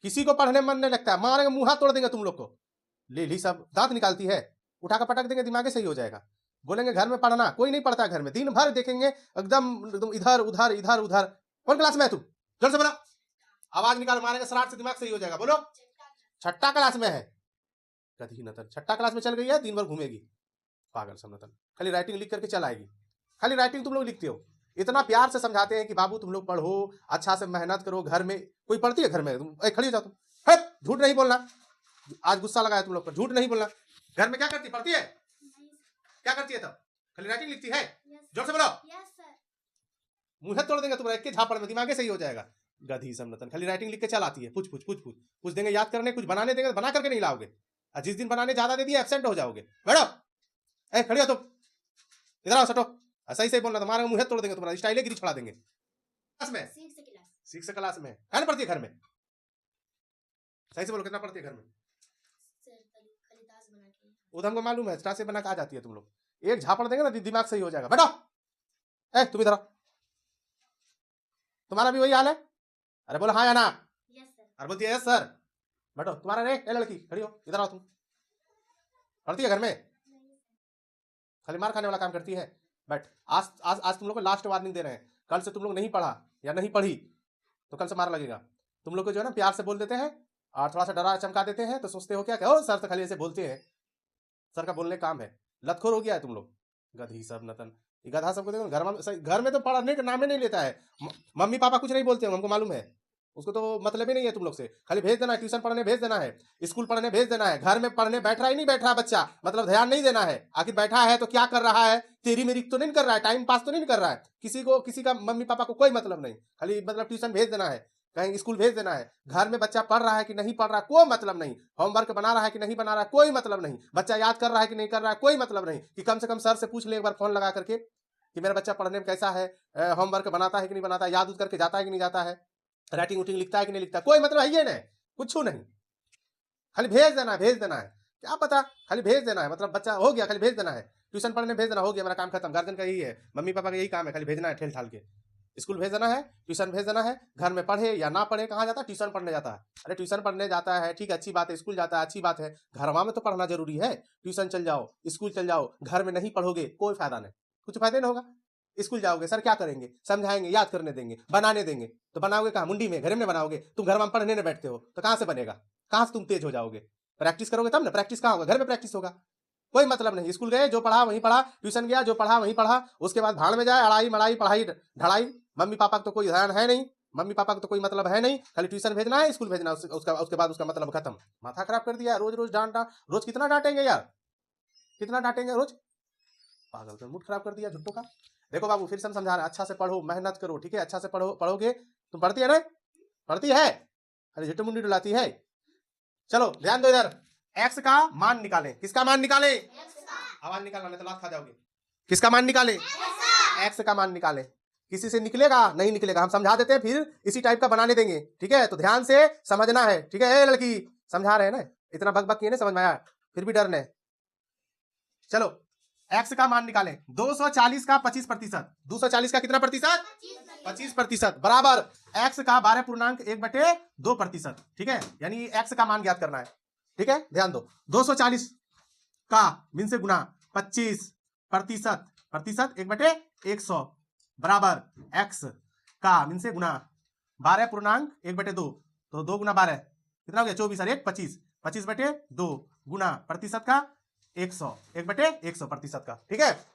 किसी को पढ़ने में मन नहीं लगता है, मारेंगे मुंह हाथ तोड़ देंगे तुम लोग को। ले ली सब दांत निकालती है, उठा कर पटक देंगे, दिमाग सही हो जाएगा। बोलेंगे घर में पढ़ना, कोई नहीं पढ़ता घर में, दिन भर देखेंगे एकदम इधर उधर इधर उधर। कौन क्लास में है तू? जल्द से बोला, आवाज निकाल, मारेंगे सराट से दिमाग सही हो जाएगा। बोलो, छठा क्लास में है। कभी नतन छठा क्लास में चल गई है, दिन भर घूमेगी पागल सब नतन। खाली राइटिंग लिख करके चल आएगी, खाली राइटिंग तुम लोग लिखते हो। इतना प्यार से समझाते हैं कि बाबू तुम लोग पढ़ो, अच्छा से मेहनत करो। घर में कोई पढ़ती है? घर में तुम खड़ी हो जाओ तुम, झूठ नहीं बोलना। आज गुस्सा लगाया तुम लोग पर, झूठ नहीं बोलना। घर में क्या करती? पढ़ती है? क्या करती है? तब खाली राइटिंग लिखती है। जोर से बोलो, मुंह तोड़ देंगे तुम्हारा एक के झापड़ में, दिमाग सही हो जाएगा। गधी समनतन, खाली राइटिंग लिख के चल आती है। पूछ देंगे, याद करने, कुछ बनाने देंगे, बना करके नहीं लाओगे। और जिस दिन बनाने ज्यादा दे दिया, एब्सेंट हो जाओगे। बैठो, खड़ी हो तुम, इधर आओ, सटो। सही से बोलना, तुम्हारा मुंह तोड़ देंगे, तुम्हारा स्टाइल गिरी छुड़ा देंगे। क्लास में 6 क्लास में है ना? पढ़ती है घर में? सही से बोलो, कितना पढ़ती है घर में? वो तो हमको मालूम है, स्टार से बना के आ जाती है तुम लोग। एक झापड़ देंगे ना, दिमाग सही हो जाएगा। बैठो, तुम इधर, तुम्हारा भी वही हाल है? अरे बोलो हाँ या ना? अरे बोलती है यस सर। बैठो, तुम्हारा रे लड़की खड़ी हो, इधर आओ तुम। पढ़ती है घर में? खाली मार खाने वाला काम करती है। बैठ, आज तुम लोग को लास्ट वार्निंग दे रहे हैं। कल से तुम लोग नहीं पढ़ा या नहीं पढ़ी तो कल से मार लगेगा। तुम लोग को जो है ना, प्यार से बोल देते हैं और थोड़ा सा डरा चमका देते हैं, तो सोचते हो क्या ओ सर तो खाली ऐसे बोलते हैं। सर का बोलने काम है, लतखोर हो गया है तुम लोग। गधी सब नतन, गधा सबको देखो। घर में तो पढ़ने का नाम ही नहीं लेता है। मम्मी पापा कुछ नहीं बोलते, हमको मालूम है। उसको तो मतलब ही नहीं है तुम लोग से। खाली भेज देना है, ट्यूशन पढ़ने भेज देना है, स्कूल पढ़ने भेज देना है। घर में पढ़ने बैठ रहा ही नहीं बैठ रहा बच्चा, मतलब ध्यान नहीं देना है। आखिर बैठा है तो क्या कर रहा है? तेरी मेरी तो नहीं कर रहा है, टाइम पास तो नहीं कर रहा है। किसी का मम्मी पापा को कोई मतलब नहीं, खाली मतलब ट्यूशन भेज देना है, कहीं स्कूल भेज देना है। घर में बच्चा पढ़ रहा है कि नहीं पढ़ रहा है कोई मतलब नहीं। होमवर्क बना रहा है कि नहीं बना रहा है कोई मतलब नहीं। बच्चा याद कर रहा है कि नहीं कर रहा है कोई मतलब नहीं। कि कम से कम सर से पूछ ले एक बार फोन लगा करके कि मेरा बच्चा पढ़ने में कैसा है, होमवर्क बनाता है कि नहीं बनाता, याद करके जाता है कि नहीं जाता है, राइटिंग उटिंग लिखता है कि नहीं लिखता। कोई मतलब है ये नहीं, कुछ नहीं। खाली भेज देना है। क्या पता, खाली भेज देना है, मतलब बच्चा हो गया, खाली भेज देना है। ट्यूशन पढ़ने भेज देना, हो गया, मेरा काम खत्म। गार्जियन का यही है, मम्मी पापा का यही काम है, खाली भेजना है ठेल ठाल के। स्कूल भेज देना है, ट्यूशन भेज देना है। घर में पढ़े या ना पढ़े, कहाँ जाता है? ट्यूशन पढ़ने जाता है। अरे ट्यूशन पढ़ने जाता है ठीक है, अच्छी बात है। स्कूल जाता है अच्छी बात है, घर में तो पढ़ना जरूरी है। ट्यूशन चल जाओ, स्कूल चल जाओ, घर में नहीं पढ़ोगे कोई फायदा नहीं, कुछ फायदा नहीं होगा। स्कूल जाओगे, सर क्या करेंगे? समझाएंगे, याद करने देंगे, बनाने देंगे। तो बनाओगे कहाँ? मुंडी में, घर में बनाओगे। तुम घर में पढ़ने नहीं बैठते हो तो कहाँ से बनेगा? कहाँ से तुम तेज हो जाओगे? प्रैक्टिस करोगे तब ना। प्रैक्टिस कहाँ होगा? घर में प्रैक्टिस होगा। कोई मतलब नहीं। स्कूल गए, जो पढ़ा वहीं पढ़ा, ट्यूशन गया, जो पढ़ा वहीं पढ़ा, उसके बाद भाड़ में जाए अड़ाई मड़ाई पढ़ाई ढड़ाई। मम्मी पापा को तो कोई ध्यान है नहीं, मम्मी पापा को तो कोई मतलब है नहीं, खाली ट्यूशन भेजना है, स्कूल भेजना, उसके बाद उसका मतलब खत्म। माथा खराब कर दिया। रोज रोज डांट, रोज कितना डांटेंगे यार, कितना डांटेंगे रोज? पागल कर मूड खराब कर दिया झुट्टो का। देखो बाबू, फिर से हम समझा रहे हैं, अच्छा से पढ़ो, मेहनत करो, ठीक है? अच्छा से पढ़ोगे। तुम पढ़ती है ना? पढ़ती है? अरे झुट्टो मुंडी डुलाती है। चलो ध्यान दो इधर। एक्स का मान निकालें। किसका मान निकालें? आवाज निकालना, नहीं तो लात खा जाओगे। किसका मान निकालें? एक्स का मान निकालें। किसी से निकलेगा नहीं निकलेगा, हम समझा देते हैं, फिर इसी टाइप का बनाने देंगे, ठीक है? तो ध्यान से समझना है, ठीक है? लड़की समझा रहे हैं ना, इतना बक बक किए ना, समझ में आया? फिर भी डरने। चलो एक्स का मान निकालें। 240 का 25%। 240 का कितना प्रतिशत? 25% बराबर एक्स का 12.1/2%, ठीक है? यानी एक्स का मान ज्ञात करना है, ठीक है? ध्यान दो, 240 का मीन से गुना 25% 1/100 बराबर एक्स का मीन से गुना 12.1/2, तो 2 गुना 12 कितना हो गया? 24 और 1 25, 25/2 गुना प्रतिशत का 100, 1/100% का, ठीक है?